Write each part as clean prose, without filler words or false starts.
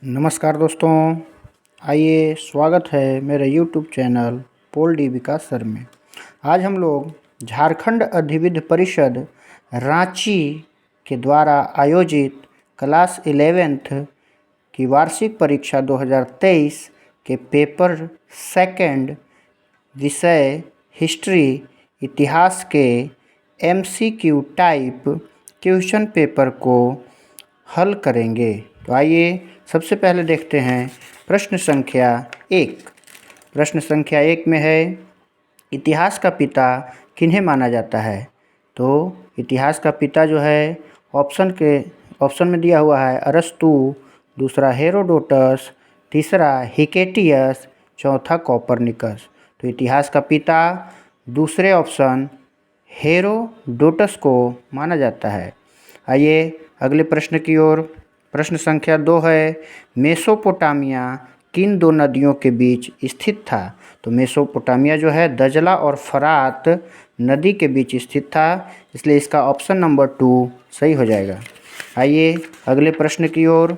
नमस्कार दोस्तों, आइए स्वागत है मेरे यूट्यूब चैनल पोल डी विकास सर में। आज हम लोग झारखंड अधिविद्य परिषद रांची के द्वारा आयोजित क्लास 11th की वार्षिक परीक्षा 2023 के पेपर सेकंड विषय हिस्ट्री इतिहास के MCQ टाइप क्वेश्चन पेपर को हल करेंगे। तो आइए सबसे पहले देखते हैं प्रश्न संख्या 1। प्रश्न संख्या 1 में है, इतिहास का पिता किन्हें माना जाता है। तो इतिहास का पिता जो है ऑप्शन में दिया हुआ है अरस्तु, दूसरा हेरोडोटस, तीसरा हिकेटियस, चौथा कोपरनिकस। तो इतिहास का पिता दूसरे ऑप्शन हेरोडोटस को माना जाता है। आइए अगले प्रश्न की ओर। प्रश्न संख्या 2 है, मेसोपोटामिया किन दो नदियों के बीच स्थित था। तो मेसोपोटामिया जो है दजला और फरात नदी के बीच स्थित था, इसलिए इसका ऑप्शन नंबर 2 सही हो जाएगा। आइए अगले प्रश्न की ओर।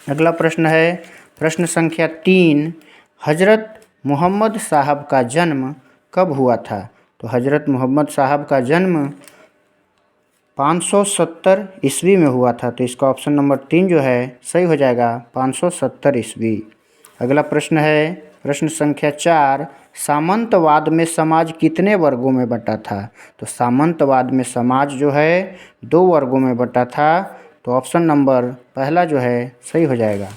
अगला प्रश्न है प्रश्न संख्या 3, हजरत मोहम्मद साहब का जन्म कब हुआ था। तो हजरत मोहम्मद साहब का जन्म 570 ईस्वी में हुआ था, तो इसका ऑप्शन नंबर 3 जो है सही हो जाएगा, 570 ईस्वी। अगला प्रश्न है प्रश्न संख्या 4, सामंतवाद में समाज कितने वर्गों में बंटा था। तो सामंतवाद में समाज जो है 2 वर्गों में बंटा था, तो ऑप्शन नंबर पहला जो है सही हो जाएगा।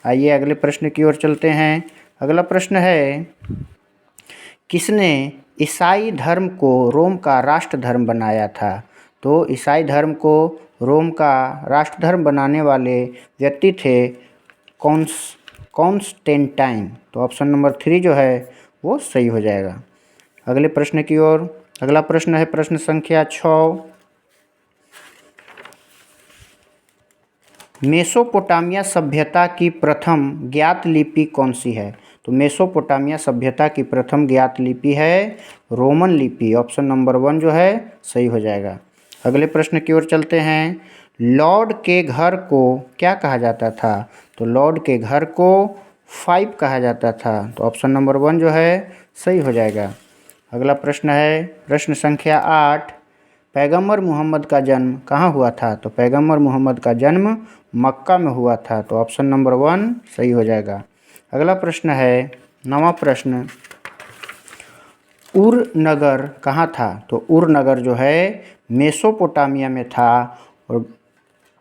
आइए अगले प्रश्न की ओर चलते हैं। अगला प्रश्न है, किसने ईसाई धर्म को रोम का राष्ट्र धर्म बनाया था। तो ईसाई धर्म को रोम का राष्ट्र धर्म बनाने वाले व्यक्ति थे कॉन्स्टेंटाइन। तो ऑप्शन नंबर 3 जो है वो सही हो जाएगा। अगले प्रश्न की ओर। अगला प्रश्न है प्रश्न संख्या 6, मेसोपोटामिया सभ्यता की प्रथम ज्ञात लिपि कौन सी है। तो मेसोपोटामिया सभ्यता की प्रथम ज्ञात लिपि है रोमन लिपि। ऑप्शन नंबर 1 जो है सही हो जाएगा। अगले प्रश्न की ओर चलते हैं, लॉर्ड के घर को क्या कहा जाता था। तो लॉर्ड के घर को 5 कहा जाता था, तो ऑप्शन नंबर 1 जो है सही हो जाएगा। अगला प्रश्न है प्रश्न संख्या 8, पैगंबर मोहम्मद का जन्म कहाँ हुआ था। तो पैगंबर मोहम्मद का जन्म मक्का में हुआ था, तो ऑप्शन नंबर 1 सही हो जाएगा। अगला प्रश्न है 9वां प्रश्न, उर नगर कहाँ था। तो उर नगर जो है मेसोपोटामिया में था, और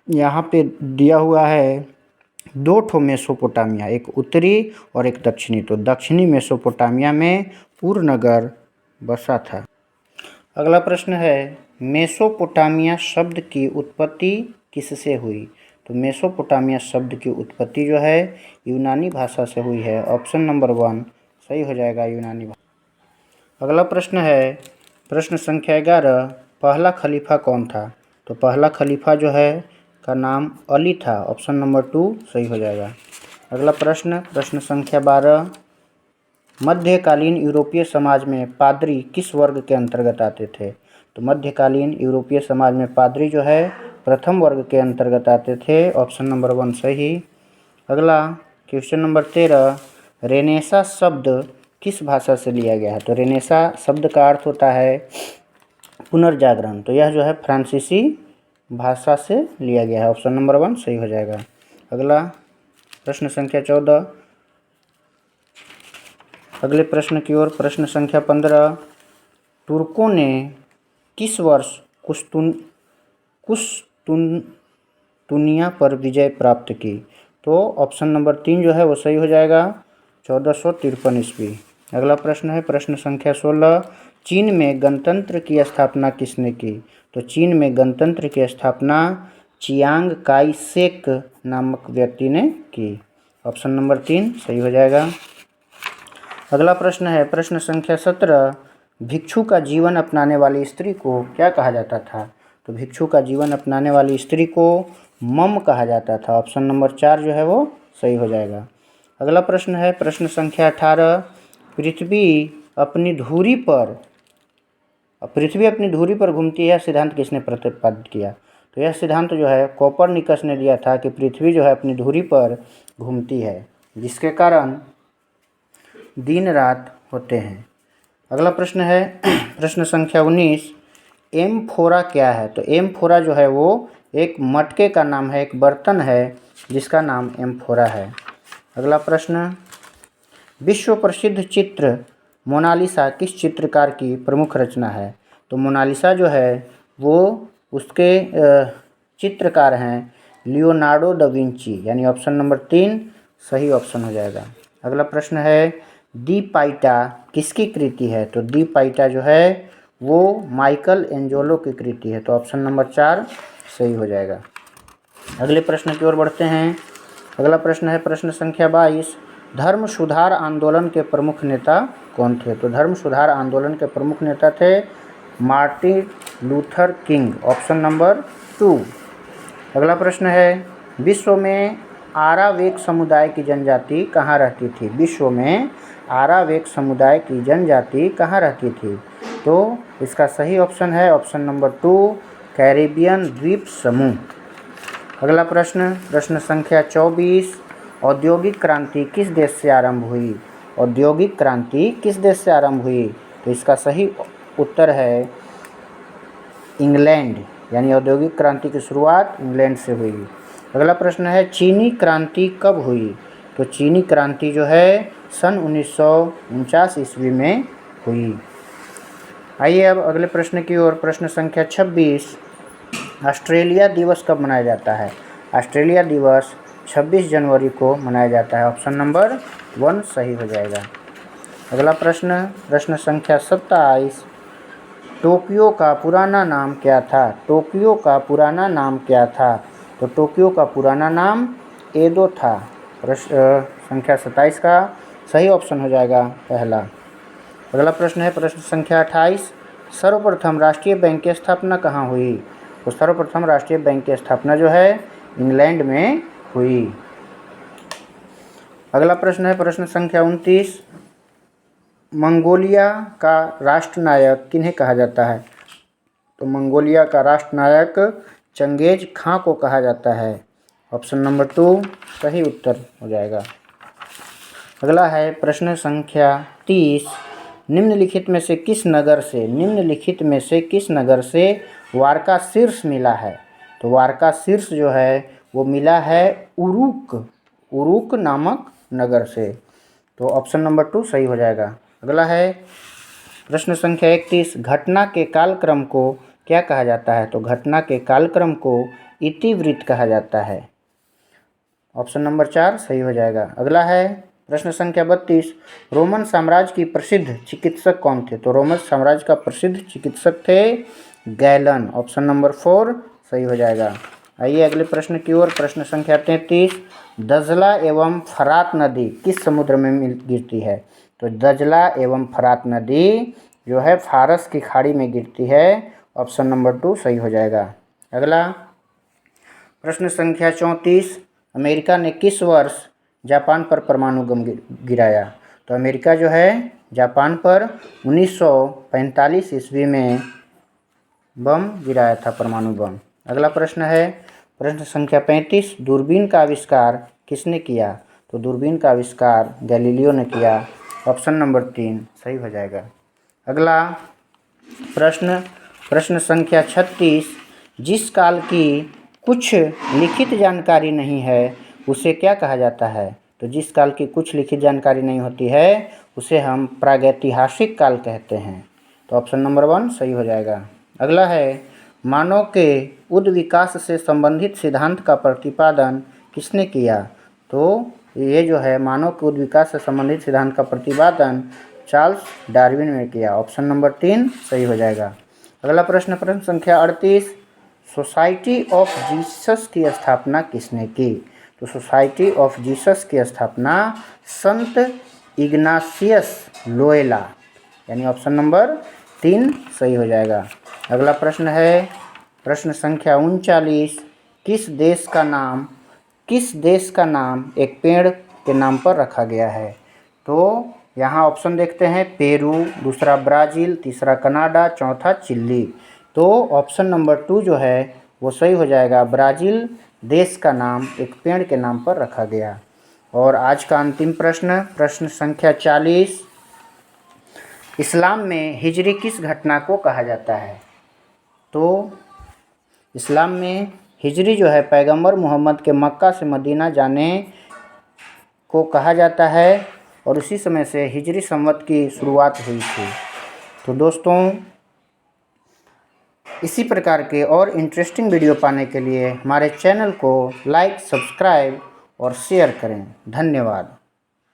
यहाँ पे दिया हुआ है 2 ठो मेसोपोटामिया, एक उत्तरी और एक दक्षिणी। तो दक्षिणी मेसोपोटामिया में उर नगर बसा था। अगला प्रश्न है, मेसोपोटामिया शब्द की उत्पत्ति किससे हुई। तो मेसोपोटामिया शब्द की उत्पत्ति जो है यूनानी भाषा से हुई है। ऑप्शन नंबर 1 सही हो जाएगा, यूनानी भाषा। अगला प्रश्न है प्रश्न संख्या 11, पहला खलीफा कौन था। तो पहला खलीफा जो है का नाम अली था। ऑप्शन नंबर 2 सही हो जाएगा। अगला प्रश्न प्रश्न संख्या 12, मध्यकालीन यूरोपीय समाज में पादरी किस वर्ग के अंतर्गत आते थे। तो मध्यकालीन यूरोपीय समाज में पादरी जो है प्रथम वर्ग के अंतर्गत आते थे। ऑप्शन नंबर 1 सही। अगला क्वेश्चन नंबर 13, रेनेसा शब्द किस भाषा से लिया गया है। तो रेनेसा शब्द का अर्थ होता है पुनर्जागरण, तो यह जो है फ्रांसीसी भाषा से लिया गया है। ऑप्शन नंबर 1 सही हो जाएगा। अगला प्रश्न संख्या 14, अगले प्रश्न की ओर। प्रश्न संख्या 15, तुर्कों ने किस वर्ष कुश्तुनतुनिया पर विजय प्राप्त की। तो ऑप्शन नंबर 3 जो है वो सही हो जाएगा, 1453 ईस्वी। अगला प्रश्न है प्रश्न संख्या 16, चीन में गणतंत्र की स्थापना किसने की। तो चीन में गणतंत्र की स्थापना चियांग काई शेक नामक व्यक्ति ने की। ऑप्शन नंबर 3 सही हो जाएगा। अगला प्रश्न है प्रश्न संख्या 17, भिक्षु का जीवन अपनाने वाली स्त्री को क्या कहा जाता था। तो भिक्षु का जीवन अपनाने वाली स्त्री को मम कहा जाता था। ऑप्शन नंबर 4 जो है वो सही हो जाएगा। अगला प्रश्न है प्रश्न संख्या 18, पृथ्वी अपनी धुरी पर घूमती है सिद्धांत किसने प्रतिपादित किया। तो यह सिद्धांत जो है कोपरनिकस ने दिया था कि पृथ्वी जो है अपनी धुरी पर घूमती है, जिसके कारण दिन रात होते हैं। अगला प्रश्न है प्रश्न संख्या 19, एम्फोरा क्या है? तो एम्फोरा जो है वो एक मटके का नाम है, एक बर्तन है जिसका नाम एम्फोरा है। अगला प्रश्न, विश्व प्रसिद्ध चित्र मोनालिसा किस चित्रकार की प्रमुख रचना है? तो मोनालिसा जो है वो उसके चित्रकार हैं लियोनार्डो दा विंची, यानी ऑप्शन नंबर 3 सही ऑप्शन हो जाएगा। अगला प्रश्न है, दी पाइटा किसकी कृति है? तो दी पाइटा जो है वो माइकल एंजेलो की कृति है, तो ऑप्शन नंबर 4 सही हो जाएगा। अगले प्रश्न की ओर बढ़ते हैं। अगला प्रश्न है प्रश्न संख्या 22, धर्म सुधार आंदोलन के प्रमुख नेता कौन थे? तो धर्म सुधार आंदोलन के प्रमुख नेता थे Martin Luther king, option number 2। अगला प्रश्न है, विश्व में आरावेक समुदाय की जनजाति कहाँ रहती थी? विश्व में आरावेक समुदाय की जनजाति कहाँ रहती थी? तो इसका सही ऑप्शन है ऑप्शन नंबर 2 कैरिबियन द्वीप समूह। अगला प्रश्न प्रश्न संख्या 24, औद्योगिक क्रांति किस देश से आरंभ हुई? औद्योगिक क्रांति किस देश से आरंभ हुई? तो इसका सही उत्तर है इंग्लैंड, यानी औद्योगिक क्रांति की शुरुआत इंग्लैंड से हुई। अगला प्रश्न है, चीनी क्रांति कब हुई? तो चीनी क्रांति जो है सन 1949 ईस्वी में हुई। आइए अब अगले प्रश्न की ओर। प्रश्न संख्या 26, ऑस्ट्रेलिया दिवस कब मनाया जाता है? ऑस्ट्रेलिया दिवस 26 जनवरी को मनाया जाता है, ऑप्शन नंबर 1 सही हो जाएगा। अगला प्रश्न प्रश्न संख्या 27, टोक्यो का पुराना नाम क्या था? टोक्यो का पुराना नाम क्या था? तो टोक्यो का पुराना नाम एदो था। प्रश्न संख्या 27 का सही ऑप्शन हो जाएगा पहला। अगला प्रश्न है प्रश्न संख्या 28, सर्वप्रथम राष्ट्रीय बैंक की स्थापना कहाँ हुई? तो सर्वप्रथम राष्ट्रीय बैंक की स्थापना जो है इंग्लैंड में हुई। अगला प्रश्न है प्रश्न संख्या 29, मंगोलिया का राष्ट्रनायक किन्हें कहा जाता है? तो मंगोलिया का राष्ट्रनायक चंगेज खां को कहा जाता है, ऑप्शन नंबर 2 सही उत्तर हो जाएगा। अगला है प्रश्न संख्या 30, निम्नलिखित में से किस नगर से वारका शीर्ष मिला है? तो वारका शीर्ष जो है वो मिला है उरुक नामक नगर से, तो ऑप्शन नंबर 2 सही हो जाएगा। अगला है प्रश्न संख्या 31, घटना के कालक्रम को क्या कहा जाता है? तो घटना के कालक्रम को इतिवृत्त कहा जाता है, ऑप्शन नंबर 4 सही हो जाएगा। अगला है प्रश्न संख्या 32, रोमन साम्राज्य की प्रसिद्ध चिकित्सक कौन थे? तो रोमन साम्राज्य का प्रसिद्ध चिकित्सक थे गैलन, ऑप्शन नंबर 4 सही हो जाएगा। आइए अगले प्रश्न की ओर। प्रश्न संख्या 33, दजला एवं फरात नदी किस समुद्र में गिरती है? तो दजला एवं फरात नदी जो है फारस की खाड़ी में गिरती है, ऑप्शन नंबर 2 सही हो जाएगा। अगला प्रश्न संख्या 34, अमेरिका ने किस वर्ष जापान पर परमाणु बम गिराया? तो अमेरिका जो है जापान पर 1945 ईस्वी में बम गिराया था, परमाणु बम। अगला प्रश्न है प्रश्न संख्या 35, दूरबीन का आविष्कार किसने किया? तो दूरबीन का आविष्कार गैलीलियो ने किया, ऑप्शन नंबर 3 सही हो जाएगा। अगला प्रश्न संख्या 36, जिस काल की कुछ लिखित जानकारी नहीं है उसे क्या कहा जाता है? तो जिस काल की कुछ लिखित जानकारी नहीं होती है उसे हम प्रागैतिहासिक काल कहते हैं, तो ऑप्शन नंबर 1 सही हो जाएगा। अगला है, मानव के उद्विकास से संबंधित सिद्धांत का प्रतिपादन किसने किया? तो ये जो है मानव के उद्विकास से संबंधित सिद्धांत का प्रतिपादन चार्ल्स डार्विन ने किया, ऑप्शन नंबर 3 सही हो जाएगा। अगला प्रश्न संख्या 38, सोसाइटी ऑफ जीसस की स्थापना किसने की? तो सोसाइटी ऑफ जीसस की स्थापना संत इग्नाशियस लोयला, यानी ऑप्शन नंबर 3 सही हो जाएगा। अगला प्रश्न है प्रश्न संख्या 39, किस देश का नाम एक पेड़ के नाम पर रखा गया है? तो यहाँ ऑप्शन देखते हैं, पेरू, दूसरा ब्राज़ील, तीसरा कनाडा, चौथा चिली। तो ऑप्शन नंबर 2 जो है वो सही हो जाएगा। ब्राज़ील देश का नाम एक पेड़ के नाम पर रखा गया। और आज का अंतिम प्रश्न, प्रश्न संख्या 40, इस्लाम में हिजरी किस घटना को कहा जाता है? तो इस्लाम में हिजरी जो है पैगंबर मोहम्मद के मक्का से मदीना जाने को कहा जाता है और उसी समय से हिजरी संवत की शुरुआत हुई थी। तो दोस्तों, इसी प्रकार के और इंटरेस्टिंग वीडियो पाने के लिए हमारे चैनल को लाइक, सब्सक्राइब और शेयर करें। धन्यवाद।